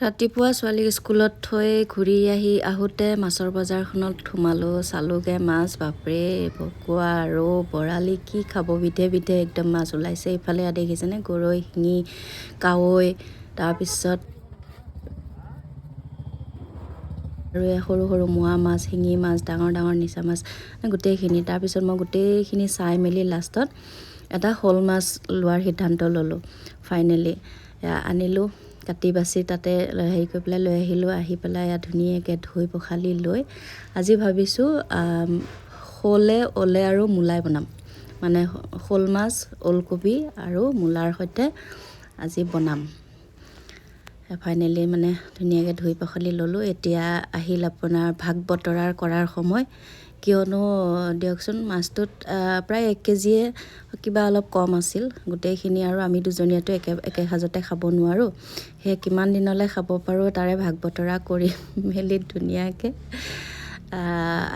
ৰাতিপুৱা ছোৱালীক স্কুলত থৈ ঘূৰি আহোঁতে মাছৰ বজাৰখনত সোমালোঁ, চালোঁগৈ মাছ। বাপৰে, ভকুৱা, ৰৌ, বৰালি, কি খাব, বিধে বিধে একদম মাছ ওলাইছে। ইফালে দেখিছেনে, গৰৈ, শিঙি, কাৱৈ, তাৰপিছত আৰু সৰু সৰু মোৱা মাছ, শিঙি মাছ, ডাঙৰ ডাঙৰ নিচা মাছ, গোটেইখিনি। তাৰপিছত মই গোটেইখিনি চাই মেলি লাষ্টত এটা শ'ল মাছ লোৱাৰ সিদ্ধান্ত ল'লোঁ। ফাইনেলি আনিলোঁ, কাটি বাচি তাতে হেৰি কৰি পেলাই লৈ আহিলোঁ। আহি পেলাই ইয়াত ধুনীয়াকৈ ধুই পখালি লৈ আজি ভাবিছোঁ শ'লে, ওলে আৰু মূলাই বনাম। মানে শ'ল মাছ, ওলকবি আৰু মূলাৰ সৈতে আজি বনাম। ফাইনেলি মানে ধুনীয়াকৈ ধুই পখালি ল'লোঁ। এতিয়া আহিল আপোনাৰ ভাগ বতৰাৰ কৰাৰ সময়। কিয়নো দিয়কচোন, মাছটোত প্ৰায় 1 কেজিয়ে কিবা অলপ কম আছিল গোটেইখিনি, আৰু আমি দুজনীয়েতো একে সাজতে খাব নোৱাৰোঁ। সেয়ে কিমান দিনলৈ খাব পাৰোঁ তাৰে ভাগ বতৰা কৰি মেলি ধুনীয়াকৈ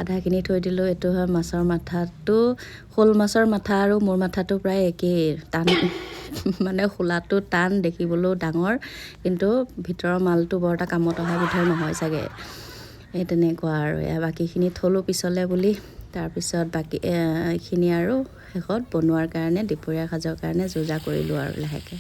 আধাখিনি থৈ দিলোঁ। এইটো হয় মাছৰ মাথাটো। শ'ল মাছৰ মাথা আৰু মোৰ মাথাটো প্ৰায় একেই, টান মানে খোলাটো টান, দেখিবলৈও ডাঙৰ, কিন্তু ভিতৰৰ মালটো বৰ এটা কামত অহা বিধৰ নহয় চাগে। এই তেনেকুৱা আৰু বাকীখিনি থলোঁ পিছলৈ বুলি। তাৰপিছত বাকী এইখিনি আৰু শেষত বনোৱাৰ কাৰণে, দুপৰীয়া সাজৰ কাৰণে যোজা কৰিলোঁ আৰু লাহেকৈ।